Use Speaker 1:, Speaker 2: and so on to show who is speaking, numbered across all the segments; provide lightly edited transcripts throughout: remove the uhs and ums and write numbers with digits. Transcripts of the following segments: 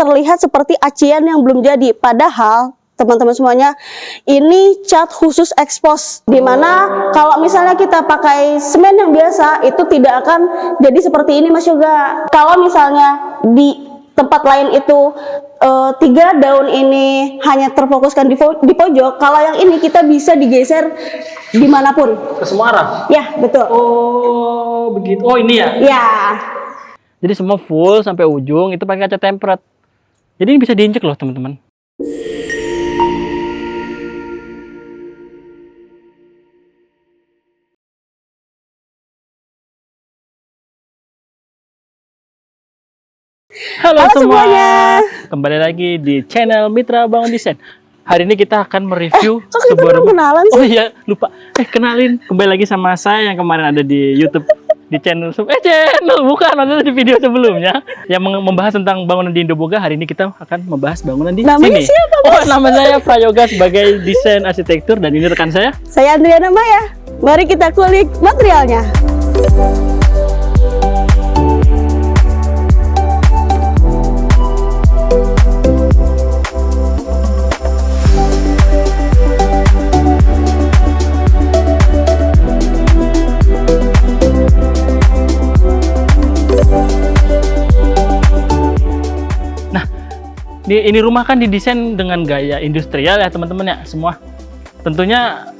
Speaker 1: terlihat seperti acian yang belum jadi. Padahal teman-teman semuanya, ini cat khusus expose, dimana kalau misalnya kita pakai semen yang biasa itu tidak akan jadi seperti ini Mas Yoga. Kalau misalnya di tempat lain itu 3 daun ini hanya terfokuskan di pojok, kalau yang ini kita bisa digeser dimanapun.
Speaker 2: Ke semua arah?
Speaker 1: Ya, betul.
Speaker 2: Oh, begitu. Oh, ini ya?
Speaker 1: Ya.
Speaker 2: Jadi semua full sampai ujung itu pakai kaca tempered. Jadi ini bisa diinjek loh teman-teman. Halo semuanya, kembali lagi di channel Mitra Bangun Desain. Hari ini kita akan mereview
Speaker 1: sebuah rumah. Kenalan sih?
Speaker 2: Oh iya, lupa. Kenalin, kembali lagi sama saya yang kemarin ada di YouTube di channel bukan, ada di video sebelumnya yang membahas tentang bangunan di Indoboga. Hari ini kita akan membahas bangunan di
Speaker 1: Namanya
Speaker 2: sini.
Speaker 1: Siapa, Mas?
Speaker 2: Oh, nama saya Prayoga sebagai desain arsitektur dan ini rekan saya.
Speaker 1: Saya Andriana Maya. Mari kita kulik materialnya.
Speaker 2: Ini rumah kan didesain dengan gaya industrial ya teman-teman ya semua. Tentunya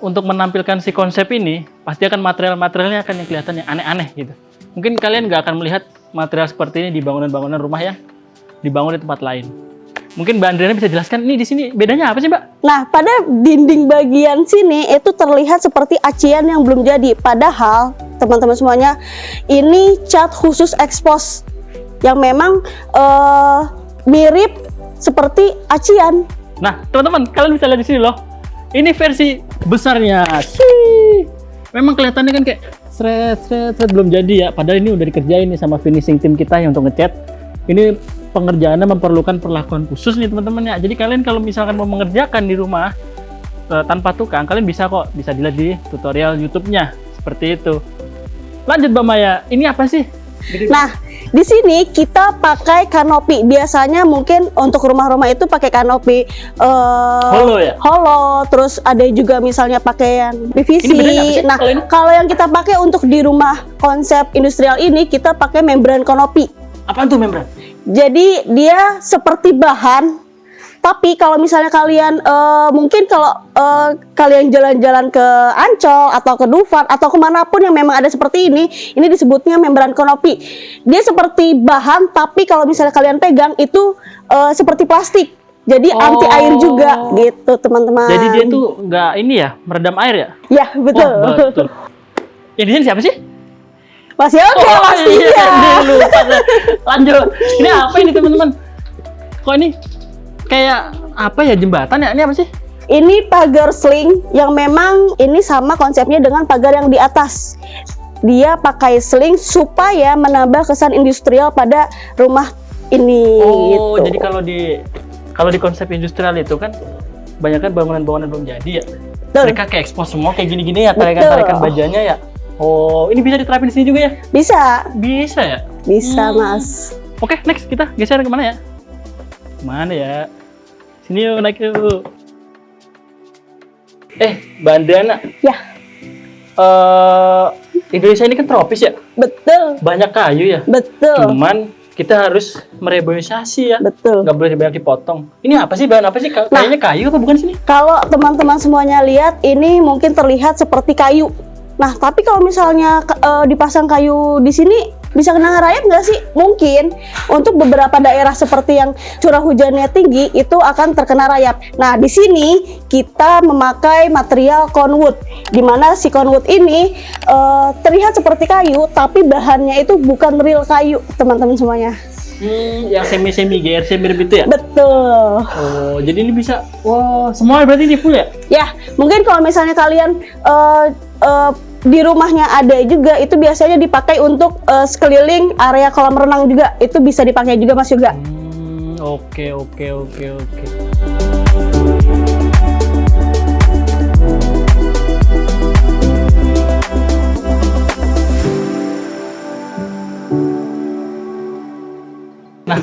Speaker 2: untuk menampilkan si konsep ini pasti akan material-materialnya akan yang kelihatan yang aneh-aneh gitu. Mungkin kalian nggak akan melihat material seperti ini di bangunan-bangunan rumah yang dibangun di tempat lain. Mungkin Mbak Andriana bisa jelaskan ini di sini bedanya apa sih Mbak?
Speaker 1: Nah, pada dinding bagian sini itu terlihat seperti acian yang belum jadi. Padahal teman-teman semuanya, ini cat khusus expose yang memang mirip seperti acian.
Speaker 2: Nah, teman-teman, kalian bisa lihat di sini loh. Ini versi besarnya. Memang kelihatannya kan kayak seret belum jadi ya. Padahal ini udah dikerjain nih sama finishing tim kita yang untuk ngecat. Ini pengerjaannya memerlukan perlakuan khusus nih teman-teman ya. Jadi kalian kalau misalkan mau mengerjakan di rumah tanpa tukang, kalian bisa kok, bisa dilihat di tutorial YouTube-nya seperti itu. Lanjut Mbak Maya, ini apa sih?
Speaker 1: Nah, di sini kita pakai kanopi. Biasanya mungkin untuk rumah-rumah itu pakai kanopi
Speaker 2: holo ya?
Speaker 1: Holo, terus ada juga misalnya pakai yang PVC.
Speaker 2: Ini bedanya apa sih
Speaker 1: Nah, kalau yang kita pakai untuk di rumah konsep industrial ini, kita pakai membran kanopi.
Speaker 2: Apaan tuh membran?
Speaker 1: Jadi dia seperti bahan. Tapi kalau misalnya kalian mungkin kalau kalian jalan-jalan ke Ancol atau ke Dufan atau kemanapun yang memang ada seperti ini disebutnya membran kanopi. Dia seperti bahan, tapi kalau misalnya kalian pegang itu seperti plastik. Jadi anti air juga gitu teman-teman.
Speaker 2: Jadi dia tuh nggak ini ya, meredam air ya?
Speaker 1: Ya betul.
Speaker 2: Oh, betul. Ini siapa sih?
Speaker 1: Mas Yoga pastinya.
Speaker 2: Iya, lupa. Lanjut. Ini apa ini teman-teman? Kok ini kayak apa ya, jembatan ya? Ini apa sih?
Speaker 1: Ini pagar sling yang memang ini sama konsepnya dengan pagar yang di atas. Dia pakai sling supaya menambah kesan industrial pada rumah ini.
Speaker 2: Oh,
Speaker 1: gitu.
Speaker 2: jadi kalau di konsep industrial itu kan banyak kan bangunan-bangunan belum jadi ya.
Speaker 1: Betul.
Speaker 2: Mereka kayak expose semua kayak gini-gini ya, tarikan-tarikan bajanya ya. Oh, ini bisa diterapin di sini juga ya?
Speaker 1: Bisa.
Speaker 2: Bisa ya?
Speaker 1: Bisa, Mas.
Speaker 2: Oke, next kita geser kemana ya? Kemana ya? Sini yuk, naik yuk. Mbak Andriana.
Speaker 1: Ya.
Speaker 2: Indonesia ini kan tropis ya?
Speaker 1: Betul.
Speaker 2: Banyak kayu ya?
Speaker 1: Betul.
Speaker 2: Cuman kita harus mereboisasi ya?
Speaker 1: Betul.
Speaker 2: Nggak boleh banyak dipotong. Ini apa sih, bahan apa sih? Kayaknya kayu apa bukan sini?
Speaker 1: Kalau teman-teman semuanya lihat, ini mungkin terlihat seperti kayu. Nah, tapi kalau misalnya dipasang kayu di sini, bisa kena ngerayap nggak sih? Mungkin. Untuk beberapa daerah seperti yang curah hujannya tinggi, itu akan terkena rayap. Nah, di sini kita memakai material conwood, di mana si conwood ini terlihat seperti kayu, tapi bahannya itu bukan real kayu, teman-teman semuanya.
Speaker 2: Yang semi-semi GRC mirip itu ya?
Speaker 1: Betul.
Speaker 2: Oh, jadi ini bisa, wah, semua berarti ini full ya?
Speaker 1: Ya, mungkin kalau misalnya kalian di rumahnya ada juga, itu biasanya dipakai untuk sekeliling area kolam renang juga, itu bisa dipakai juga Mas Yoga.
Speaker 2: Oke. Nah,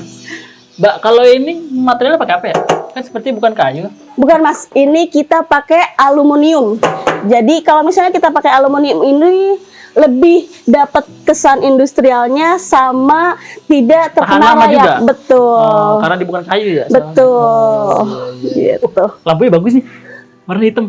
Speaker 2: Mbak, kalau ini materialnya pakai apa ya? Kan seperti bukan kayu.
Speaker 1: Bukan Mas, ini kita pakai aluminium. Jadi kalau misalnya kita pakai aluminium ini lebih dapat kesan industrialnya sama tidak
Speaker 2: Tahan
Speaker 1: terkena
Speaker 2: lama
Speaker 1: rayap.
Speaker 2: juga?
Speaker 1: Betul.
Speaker 2: Oh, karena dia bukan kayu ya?
Speaker 1: Betul. Gitu.
Speaker 2: Lampunya bagus nih, warna hitam.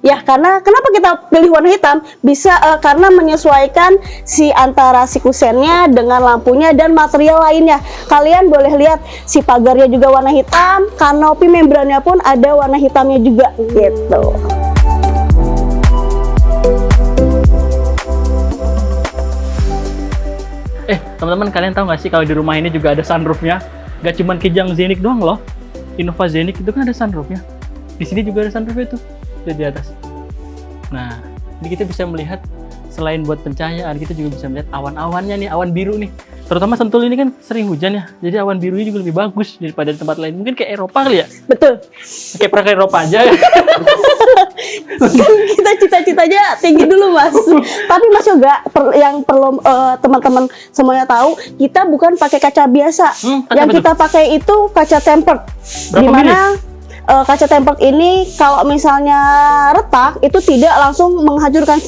Speaker 1: Ya, karena kenapa kita pilih warna hitam? Bisa karena menyesuaikan si antara si kusennya dengan lampunya dan material lainnya. Kalian boleh lihat si pagarnya juga warna hitam, kanopi membrannya pun ada warna hitamnya juga gitu.
Speaker 2: Teman-teman, kalian tahu nggak sih kalau di rumah ini juga ada sunroofnya? Gak cuman Kijang Zenik doang loh. Innova Zenik itu kan ada sunroofnya. Di sini juga ada sunroofnya tuh, di atas. Nah, ini kita bisa melihat selain buat pencahayaan, kita juga bisa melihat awan-awannya nih, awan biru nih. Terutama Sentul ini kan sering hujan ya, jadi awan birunya juga lebih bagus daripada di tempat lain. Mungkin kayak Eropa kali ya?
Speaker 1: Betul.
Speaker 2: Kayak pernah ke Eropa aja.
Speaker 1: Kita cita-citanya tinggi dulu Mas. Tapi Mas Yoga, yang perlu teman-teman semuanya tahu, kita bukan pakai kaca biasa.
Speaker 2: Kaca
Speaker 1: Yang
Speaker 2: betul.
Speaker 1: kita pakai itu kaca tempered.
Speaker 2: Berapa
Speaker 1: Dimana kaca tempered ini kalau misalnya retak itu tidak langsung menghancurkan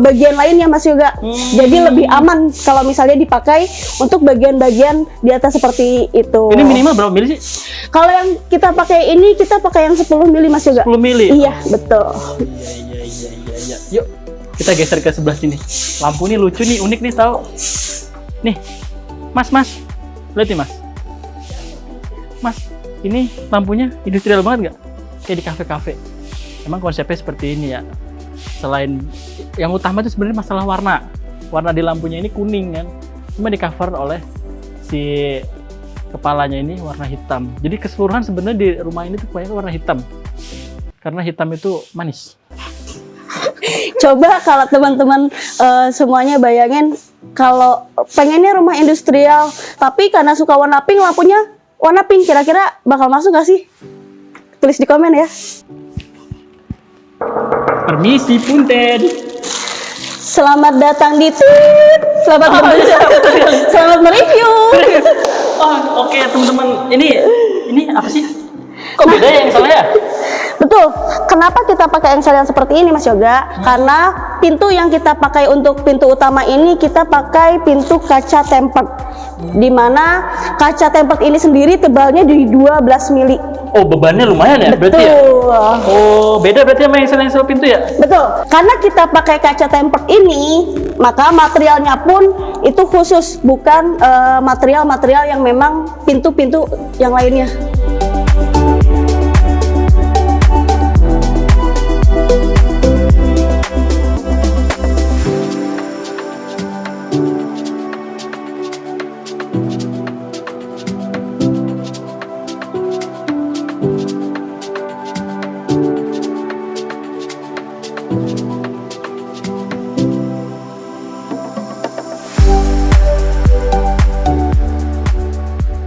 Speaker 1: bagian lainnya Mas Yoga. Jadi lebih aman kalau misalnya dipakai untuk bagian-bagian di atas seperti itu.
Speaker 2: Ini minimal berapa mili sih?
Speaker 1: Kalau yang kita pakai ini, kita pakai yang 10 mili Mas Yoga.
Speaker 2: 10 mili?
Speaker 1: Iya, betul.
Speaker 2: Iya. Yuk, kita geser ke sebelah sini. Lampu ini lucu nih, unik nih tahu. Nih, Mas. Lihat nih, Mas. Mas, ini lampunya industrial banget nggak? Kayak di kafe-kafe. Emang konsepnya seperti ini ya. Selain yang utama itu sebenarnya masalah warna. Warna di lampunya ini kuning kan. Cuma di cover oleh si kepalanya ini warna hitam. Jadi keseluruhan sebenarnya di rumah ini tuh kebanyakan warna hitam. Karena hitam itu manis.
Speaker 1: Coba kalau teman-teman semuanya bayangin kalau pengennya rumah industrial, tapi karena suka warna pink, lampunya warna pink, kira-kira bakal masuk gak sih? Tulis di komen ya.
Speaker 2: Permisi punten.
Speaker 1: Selamat datang di Tit. Selamat mereview.
Speaker 2: Oh, oke teman-teman. Ini apa sih? Kok beda ya yang salah ya?
Speaker 1: Betul. Kenapa kita pakai engsel yang seperti ini Mas Yoga? Karena pintu yang kita pakai untuk pintu utama ini kita pakai pintu kaca tempered. Di mana kaca tempered ini sendiri tebalnya di 12 mili.
Speaker 2: Oh, bebannya lumayan ya berarti ya?
Speaker 1: Betul.
Speaker 2: Oh, beda berarti sama engsel pintu ya?
Speaker 1: Betul. Karena kita pakai kaca tempered ini, maka materialnya pun itu khusus, bukan material-material yang memang pintu-pintu yang lainnya.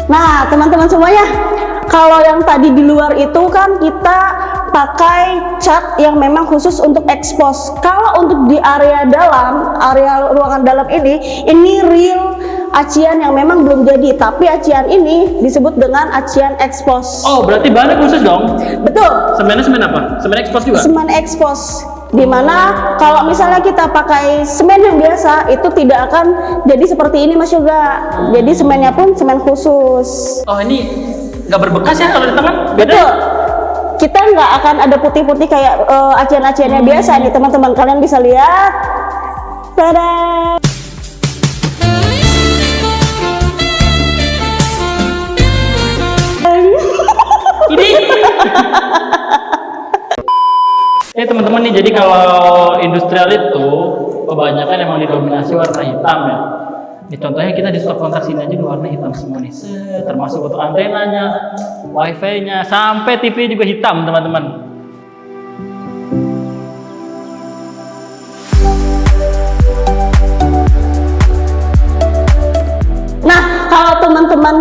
Speaker 1: Nah, teman-teman semuanya, kalau yang tadi di luar itu kan kita pakai cat yang memang khusus untuk expose. Kalau untuk di area dalam, area ruangan dalam ini real acian yang memang belum jadi, tapi acian ini disebut dengan acian expose.
Speaker 2: Oh, berarti bahannya khusus dong?
Speaker 1: Betul.
Speaker 2: Semennya semen apa? Semen expose juga?
Speaker 1: Semen expose. Dimana kalau misalnya kita pakai semen yang biasa itu tidak akan jadi seperti ini Mas Yoga. Jadi semennya pun semen khusus.
Speaker 2: Oh, ini nggak berbekas ya kalau di tangan? Beda?
Speaker 1: Betul. Kita nggak akan ada putih-putih kayak acian-aciannya biasa nih teman-teman. Kalian bisa lihat. Tada!
Speaker 2: Ini teman-teman nih, jadi kalau industrial itu kebanyakan emang didominasi warna hitam ya. Ini contohnya kita di stop kontak sini aja warna hitam semua nih. Termasuk untuk antenanya, wifi-nya, sampai TV juga hitam teman-teman.
Speaker 1: Nah, kalau teman-teman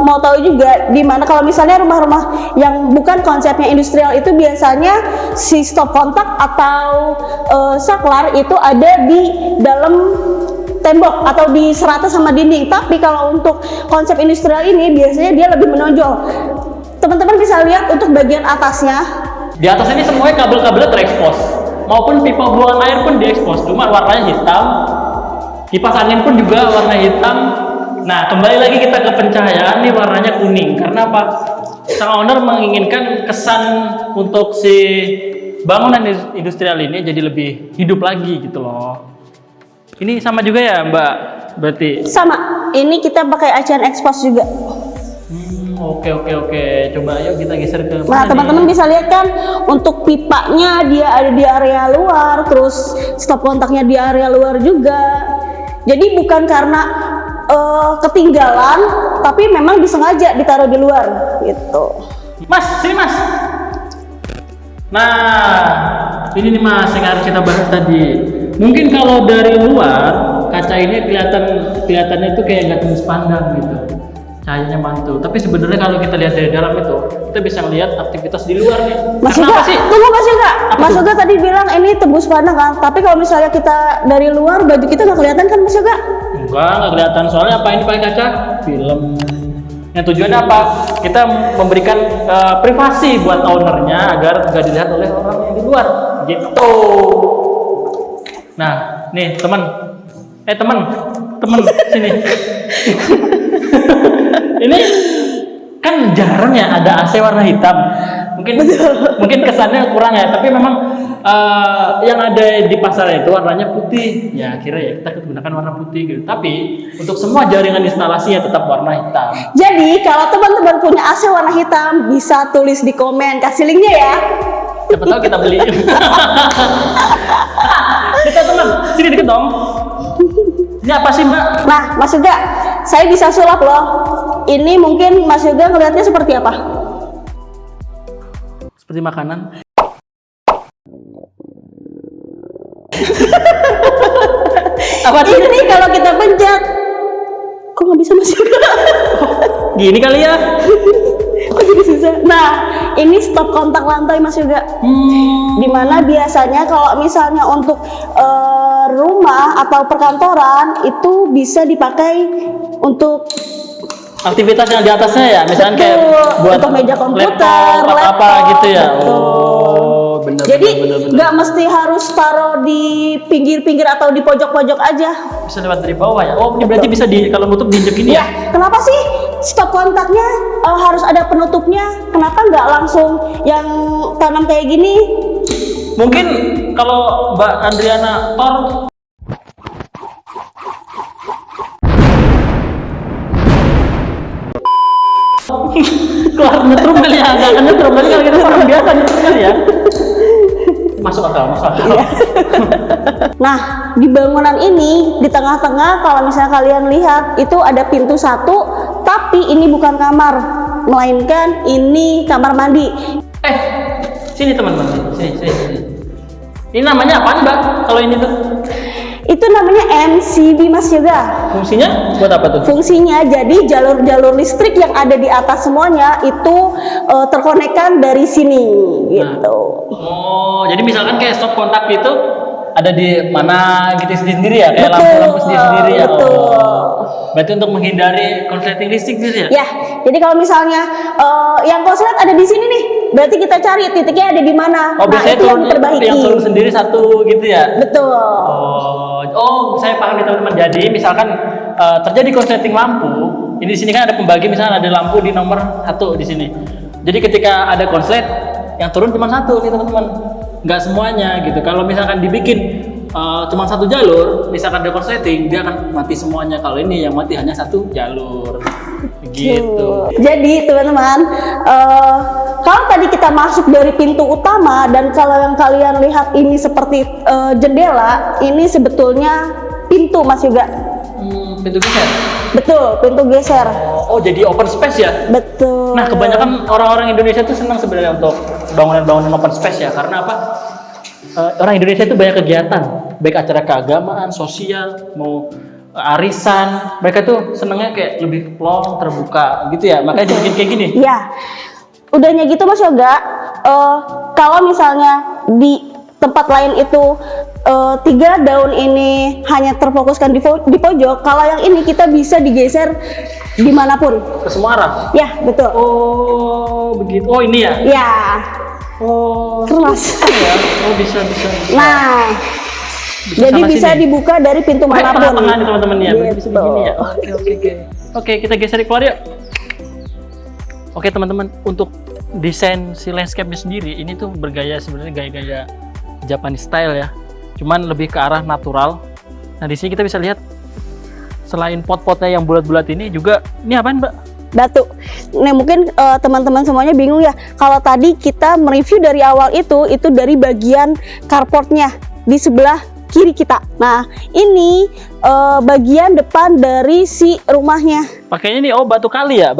Speaker 1: mau tahu juga di mana kalau misalnya rumah-rumah yang bukan konsepnya industrial itu biasanya si stop kontak atau saklar itu ada di dalam tembok atau di serata sama dinding. Tapi kalau untuk konsep industrial ini biasanya dia lebih menonjol. Teman-teman bisa lihat untuk bagian atasnya.
Speaker 2: Di atas ini semuanya kabel-kabelnya terekspos, maupun pipa buangan air pun diekspos, cuma warnanya hitam. Kipas angin pun juga warna hitam. Nah, kembali lagi kita ke pencahayaan, nih warnanya kuning. Karena apa? Sang owner menginginkan kesan untuk si bangunan industrial ini jadi lebih hidup lagi gitu loh. Ini sama juga ya Mbak, berarti?
Speaker 1: Sama, ini kita pakai acian expose juga.
Speaker 2: Oke. Coba yuk kita geser ke
Speaker 1: Nah, teman-teman bisa lihat kan, untuk pipanya dia ada di area luar, terus stop kontaknya di area luar juga. Jadi bukan karena ketinggalan, tapi memang disengaja ditaruh di luar gitu.
Speaker 2: Mas, sini Mas. Nah, ini nih Mas yang harus kita bahas tadi. Mungkin kalau dari luar kaca ini kelihatannya itu kayak nggak tembus pandang gitu, cahayanya mantul. Tapi sebenarnya kalau kita lihat dari dalam itu, kita bisa melihat aktivitas di luar nih.
Speaker 1: Mas Yoga, tunggu Mas Yoga. Mas Yoga tadi bilang ini tembus pandang kan? Tapi kalau misalnya kita dari luar, baju kita nggak kelihatan kan Mas Yoga?
Speaker 2: Nggak kelihatan. Soalnya apa, ini pakai kaca film. Yang tujuannya apa? Kita memberikan privasi buat ownernya agar nggak dilihat oleh orang yang di luar gitu. Nah, nih teman sini. Ini kan jarang ya ada AC warna hitam. Mungkin kesannya kurang ya, tapi memang yang ada di pasar itu warnanya putih. Ya akhirnya ya kita gunakan warna putih gitu. Tapi untuk semua jaringan instalasinya tetap warna hitam.
Speaker 1: Jadi kalau teman-teman punya AC warna hitam, bisa tulis di komen, kasih linknya ya.
Speaker 2: Siapa tahu kita beli. Kita teman, sini deket dong. Ini apa sih Mbak?
Speaker 1: Nah, Mas Yoga, saya bisa sulap loh. Ini mungkin Mas Yoga ngelihatnya seperti apa?
Speaker 2: Seperti makanan.
Speaker 1: Apa ini kalau kita pencet? Kok nggak bisa Mas Yoga?
Speaker 2: Gini kali ya.
Speaker 1: Kok jadi susah? Nah, ini stop kontak lantai Mas Yoga. Dimana biasanya kalau misalnya untuk rumah atau perkantoran itu bisa dipakai untuk
Speaker 2: aktivitas yang di atasnya ya, misalnya kayak buat
Speaker 1: untuk meja komputer,
Speaker 2: laptop, apa gitu ya.
Speaker 1: Betul.
Speaker 2: Oh, bener.
Speaker 1: Jadi nggak mesti harus taruh di pinggir-pinggir atau di pojok-pojok aja.
Speaker 2: Bisa lewat dari bawah ya. Oh, ini berarti bisa kalau nutup diinjek ini ya?
Speaker 1: Kenapa sih stop kontaknya harus ada penutupnya? Kenapa nggak langsung yang tanam kayak gini?
Speaker 2: Mungkin kalau Mbak Andriana Tor keluar nyetrum kali ya, nggak akan nyetrum kali kalau kita orang biasa nyetrum kali ya. Masuk akal.
Speaker 1: Iya. Nah, di bangunan ini di tengah-tengah kalau misalnya kalian lihat itu ada pintu satu, tapi ini bukan kamar, melainkan ini kamar mandi.
Speaker 2: Sini teman-teman, sini. Ini namanya apaan Mbak? Kalau ini tuh?
Speaker 1: Itu namanya MCB Mas Yoga.
Speaker 2: Fungsinya buat apa tuh?
Speaker 1: Fungsinya jadi jalur-jalur listrik yang ada di atas semuanya itu terkonekkan dari sini gitu.
Speaker 2: Oh, jadi misalkan kayak stop kontak itu ada di mana gitu sendiri ya, kayak lampu-lampu sendiri ya.
Speaker 1: Betul.
Speaker 2: Berarti untuk menghindari konsleting listrik gitu ya?
Speaker 1: Ya, jadi kalau misalnya yang konslet ada di sini nih, berarti kita cari titiknya ada di mana.
Speaker 2: Oh, biasanya
Speaker 1: itu yang diperbaiki.
Speaker 2: yang turun sendiri satu gitu ya?
Speaker 1: Betul.
Speaker 2: Oh, saya paham nih teman-teman. Jadi misalkan terjadi konsleting lampu, ini di sini kan ada pembagi, misalnya ada lampu di nomor 1 di sini. Jadi ketika ada konslet, yang turun cuma 1 nih teman-teman. Nggak semuanya gitu. Kalau misalkan dibikin cuma 1 jalur, misalkan ada konsleting, dia akan mati semuanya. Kalau ini yang mati hanya 1 jalur. Gitu.
Speaker 1: Jadi teman-teman, kalau tadi kita masuk dari pintu utama dan kalau yang kalian lihat ini seperti jendela, ini sebetulnya pintu Mas Yoga.
Speaker 2: Pintu geser?
Speaker 1: Betul, pintu geser.
Speaker 2: Oh, jadi open space ya?
Speaker 1: Betul.
Speaker 2: Nah, kebanyakan orang-orang Indonesia tuh senang sebenarnya untuk bangunan-bangunan open space ya. Karena apa? Orang Indonesia itu banyak kegiatan, baik acara keagamaan, sosial, mau arisan. Mereka tuh senangnya kayak lebih plong, terbuka gitu ya. Makanya dibikin kayak gini.
Speaker 1: Iya. Udahnya gitu Mas Yoga, kalau misalnya di tempat lain itu tiga daun ini hanya terfokuskan di pojok, kalau yang ini kita bisa digeser dimanapun.
Speaker 2: Ke semua arah.
Speaker 1: Ya, betul.
Speaker 2: Oh, begitu. Oh, ini ya?
Speaker 1: Ya,
Speaker 2: Oh,
Speaker 1: keras.
Speaker 2: ya. Oh, bisa.
Speaker 1: Nah,
Speaker 2: Bisa
Speaker 1: jadi
Speaker 2: sana
Speaker 1: bisa
Speaker 2: sini.
Speaker 1: dibuka dari pintu manapun.
Speaker 2: Tengah-tengah nih teman-teman ya. Bisa
Speaker 1: Gitu.
Speaker 2: begini ya. Oke. Oke, kita geser keluar yuk. Oke, teman-teman, untuk desain si landscape-nya sendiri ini tuh bergaya sebenarnya gaya-gaya Japanese style ya. Cuman lebih ke arah natural. Nah, di sini kita bisa lihat selain pot-potnya yang bulat-bulat ini juga ini apaan, Mbak?
Speaker 1: Batu. Nah, mungkin teman-teman semuanya bingung ya. Kalau tadi kita mereview dari awal itu dari bagian carportnya di sebelah kiri kita. Nah, ini bagian depan dari si rumahnya.
Speaker 2: Pakainya nih, batu kali ya?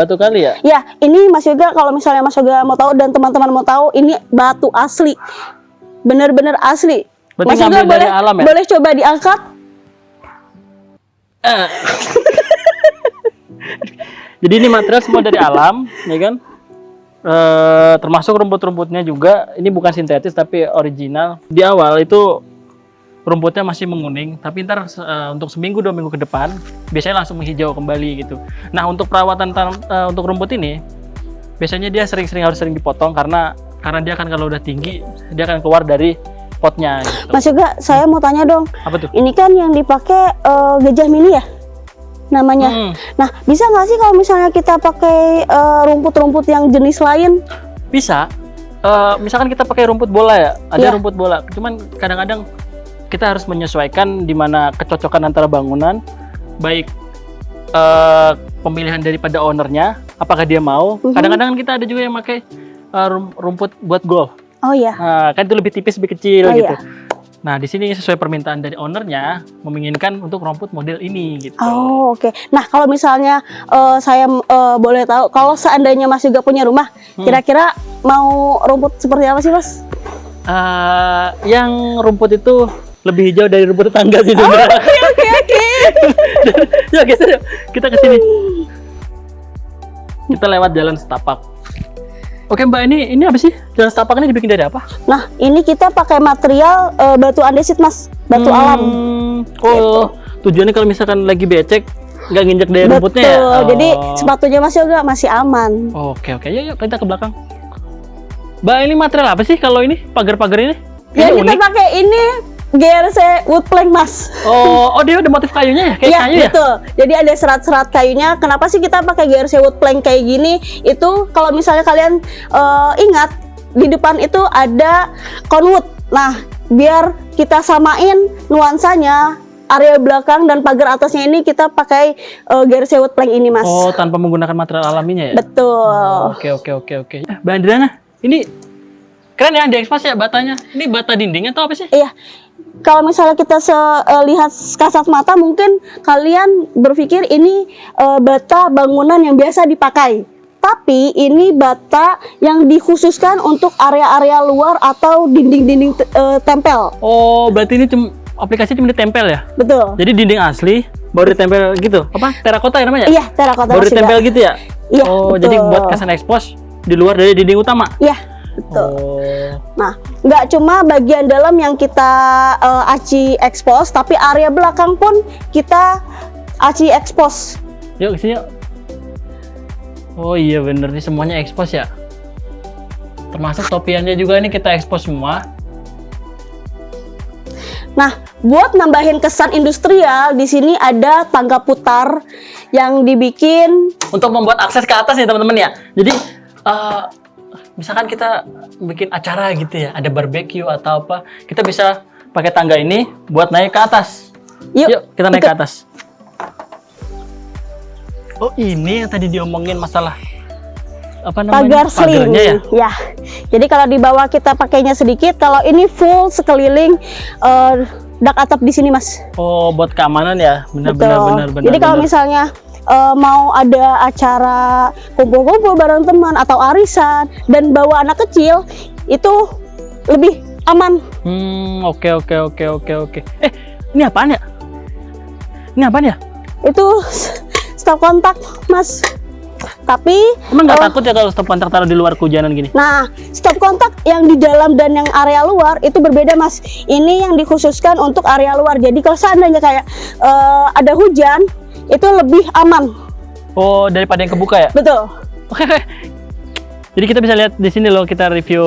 Speaker 1: Ya, ini Mas Yoga, kalau misalnya Mas Yoga mau tahu dan teman-teman mau tahu, ini batu asli. Bener-bener asli.
Speaker 2: Berarti
Speaker 1: Mas Yoga
Speaker 2: ngambil dari alam ya?
Speaker 1: boleh coba diangkat.
Speaker 2: Jadi ini material semua dari alam, ya kan? Termasuk rumput-rumputnya juga. Ini bukan sintetis tapi original. Di awal itu rumputnya masih menguning, tapi ntar untuk seminggu 2 minggu ke depan biasanya langsung menghijau kembali gitu. Nah, untuk perawatan untuk rumput ini biasanya dia harus sering dipotong karena dia akan kalau udah tinggi dia akan keluar dari potnya gitu.
Speaker 1: Mas Yoga, saya mau tanya dong.
Speaker 2: Apa tuh?
Speaker 1: Ini kan yang dipakai gajah mini ya namanya. Nah, bisa nggak sih kalau misalnya kita pakai rumput-rumput yang jenis lain?
Speaker 2: Bisa. Misalkan kita pakai rumput bola ya, ada
Speaker 1: Iya.
Speaker 2: rumput bola. Cuman kadang-kadang kita harus menyesuaikan di mana kecocokan antara bangunan, baik pemilihan daripada ownernya, apakah dia mau. Kadang-kadang kita ada juga yang pakai rumput buat golf.
Speaker 1: Oh iya.
Speaker 2: Nah, kan itu lebih tipis, lebih kecil
Speaker 1: Oh,
Speaker 2: gitu.
Speaker 1: iya.
Speaker 2: Nah, di sini sesuai permintaan dari ownernya menginginkan untuk rumput model ini gitu.
Speaker 1: Oh, oke. Nah, kalau misalnya saya boleh tahu, kalau seandainya Mas juga punya rumah, kira-kira mau rumput seperti apa sih, Mas?
Speaker 2: Yang rumput itu lebih hijau dari rumput tetangga sih sebenarnya.
Speaker 1: Oke.
Speaker 2: Ya geser yuk. Kita ke sini. Kita lewat jalan setapak. Oke Mbak, ini apa sih? Jalan setapak ini dibikin dari apa?
Speaker 1: Nah, ini kita pakai material batu andesit, Mas. Batu alam.
Speaker 2: Oh, tujuannya kalau misalkan lagi becek nggak nginjek dari rumputnya ya?
Speaker 1: Betul. Jadi sepatunya Mas Yoga masih aman.
Speaker 2: Oke. Yuk kita ke belakang. Mbak, ini material apa sih kalau ini? Pagar-pagar ini?
Speaker 1: Yang
Speaker 2: Ini
Speaker 1: kita
Speaker 2: unik.
Speaker 1: pakai ini GRC wood plank, Mas.
Speaker 2: Oh, dia ada motif kayunya ya? Kayak
Speaker 1: Iya,
Speaker 2: kayu ya?
Speaker 1: betul. Jadi ada serat-serat kayunya. Kenapa sih kita pakai GRC wood plank kayak gini? Itu kalau misalnya kalian ingat di depan itu ada conwood. Nah, biar kita samain nuansanya, area belakang dan pagar atasnya ini kita pakai GRC wood plank ini, Mas.
Speaker 2: Oh, tanpa menggunakan material alaminya ya?
Speaker 1: Betul.
Speaker 2: Oke. Mbak Andrana, ini keren ya diekspos ya batanya. Ini bata dindingnya atau apa sih?
Speaker 1: Iya. Kalau misalnya kita lihat kasat mata, mungkin kalian berpikir ini bata bangunan yang biasa dipakai. Tapi ini bata yang dikhususkan untuk area-area luar atau dinding-dinding tempel.
Speaker 2: Oh, berarti ini aplikasinya cuma ditempel ya?
Speaker 1: Betul.
Speaker 2: Jadi dinding asli baru ditempel gitu. Apa? Terakota ya namanya?
Speaker 1: Iya, terakota
Speaker 2: Baru
Speaker 1: Mas Yoga.
Speaker 2: ditempel gitu ya?
Speaker 1: Iya,
Speaker 2: Oh,
Speaker 1: betul.
Speaker 2: jadi buat kesan ekspos di luar dari dinding utama.
Speaker 1: Iya, betul.
Speaker 2: Oh.
Speaker 1: Nah, nggak cuma bagian dalam yang kita aci expose, tapi area belakang pun kita aci expose.
Speaker 2: Yuk kesini yuk. Oh iya bener nih semuanya ekspos ya. Termasuk topiannya juga ini kita ekspos semua.
Speaker 1: Nah, buat nambahin kesan industrial, di sini ada tangga putar yang dibikin.
Speaker 2: Untuk membuat akses ke atas nih teman-teman ya. Jadi misalkan kita bikin acara gitu ya, ada barbecue atau apa, kita bisa pakai tangga ini buat naik ke atas. Yuk kita naik ke atas. Oh ini yang tadi diomongin masalah apa namanya?
Speaker 1: Pagar sling.
Speaker 2: Pagarnya ya?
Speaker 1: Ya. Jadi kalau di bawah kita pakainya sedikit, kalau ini full sekeliling dak atap di sini, Mas.
Speaker 2: Oh, buat keamanan ya. Benar.
Speaker 1: Jadi kalau misalnya mau ada acara kumpul-kumpul bareng teman atau arisan dan bawa anak kecil, itu lebih aman.
Speaker 2: Oke. Ini apaan ya? Ini apaan ya?
Speaker 1: Itu stop kontak, Mas. Tapi
Speaker 2: Emang nggak takut ya kalau stop kontak taruh di luar kehujanan gini?
Speaker 1: nah, stop kontak yang di dalam dan yang area luar itu berbeda, Mas. Ini yang dikhususkan untuk area luar. Jadi kalau seandainya kayak ada hujan, itu lebih aman.
Speaker 2: Oh, daripada yang kebuka ya?
Speaker 1: Betul.
Speaker 2: Oke. Jadi kita bisa lihat di sini loh, kita review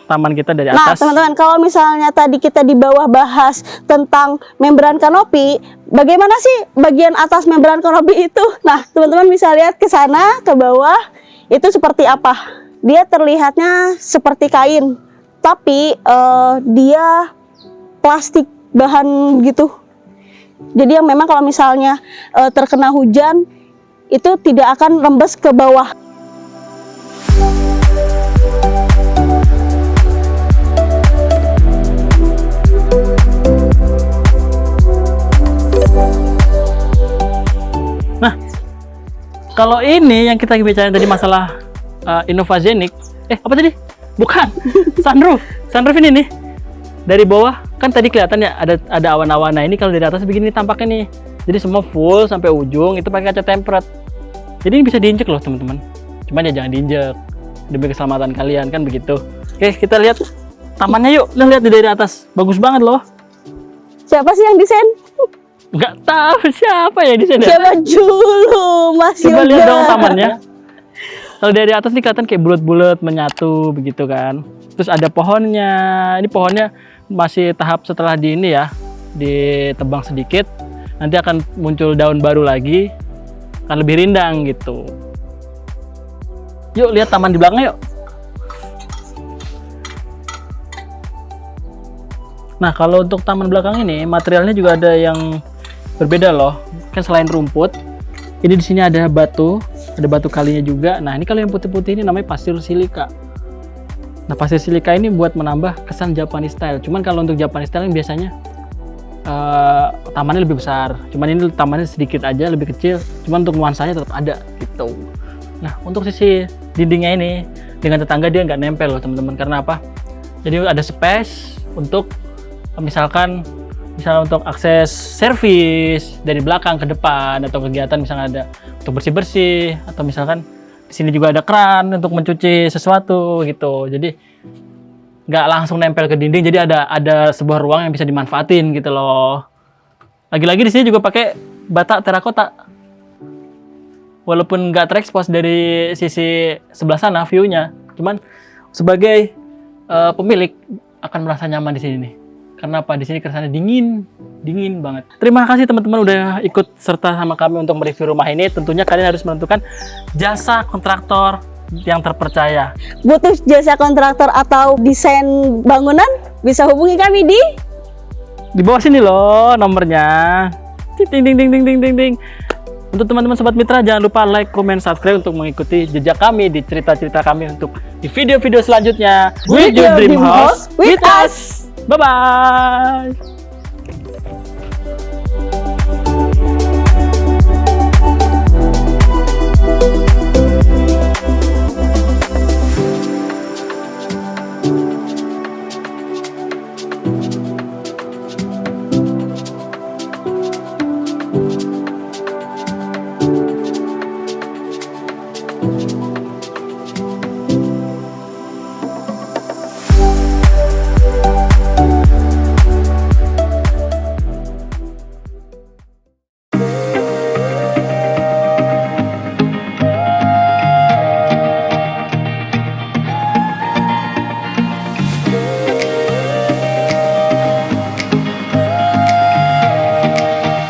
Speaker 2: taman kita dari
Speaker 1: Nah,
Speaker 2: atas.
Speaker 1: teman-teman, kalau misalnya tadi kita di bawah bahas tentang membran kanopi, bagaimana sih bagian atas membran kanopi itu? Nah, teman-teman bisa lihat ke sana, ke bawah, itu seperti apa? Dia terlihatnya seperti kain, tapi dia plastik bahan gitu. Jadi yang memang kalau misalnya terkena hujan, itu tidak akan rembes ke bawah.
Speaker 2: Kalau ini yang kita bicarain tadi masalah Innovazenik, apa tadi? Bukan, sunroof. Sunroof ini nih dari bawah kan tadi kelihatan ya ada awan-awan. Nah ini kalau dari atas begini tampaknya nih. Jadi semua full sampai ujung itu pakai kaca tempered. Jadi ini bisa diinjek loh teman-teman. Cuman ya jangan diinjek demi keselamatan kalian kan begitu. Oke kita lihat tamannya yuk. Lihat dari atas, bagus banget loh.
Speaker 1: Siapa sih yang desain?
Speaker 2: Nggak tahu siapa ya di sini.
Speaker 1: Siapa dulu, Mas
Speaker 2: Coba
Speaker 1: Yoga?
Speaker 2: lihat dong tamannya. Kalau dari atas nih kelihatan kayak bulat-bulat menyatu begitu kan. Terus ada pohonnya. Ini pohonnya masih tahap setelah di ini ya, ditebang sedikit. Nanti akan muncul daun baru lagi, akan lebih rindang gitu. Yuk lihat taman di belakang yuk. Nah kalau untuk taman belakang ini materialnya juga ada yang berbeda loh. Kan selain rumput, ini di sini ada batu kalinya juga. Nah ini kalau yang putih-putih ini namanya pasir silika. Nah pasir silika ini buat menambah kesan Japanese style. Cuman kalau untuk Japanese style yang biasanya tamannya lebih besar. Cuman ini tamannya sedikit aja, lebih kecil. Cuman untuk nuansanya tetap ada gitu. Nah untuk sisi dindingnya ini dengan tetangga dia nggak nempel loh teman-teman. Karena apa? Jadi ada space untuk misalnya untuk akses servis dari belakang ke depan atau kegiatan misalnya ada untuk bersih-bersih atau misalkan di sini juga ada keran untuk mencuci sesuatu gitu. Jadi nggak langsung nempel ke dinding, jadi ada sebuah ruang yang bisa dimanfaatin gitu loh. Lagi-lagi di sini juga pakai bata terakota. Walaupun nggak terekspos dari sisi sebelah sana view-nya, cuman sebagai pemilik akan merasa nyaman di sini nih. Karena apa? Di sini kesannya dingin banget. Terima kasih teman-teman udah ikut serta sama kami untuk mereview rumah ini. Tentunya kalian harus menentukan jasa kontraktor yang terpercaya.
Speaker 1: Butuh jasa kontraktor atau desain bangunan? Bisa hubungi kami di
Speaker 2: bawah sini loh nomornya. Ting ting ting ting ting ting ting. Untuk teman-teman sobat mitra jangan lupa like, comment, subscribe untuk mengikuti jejak kami di cerita-cerita kami untuk di video-video selanjutnya. With your dream house with us. Bye bye.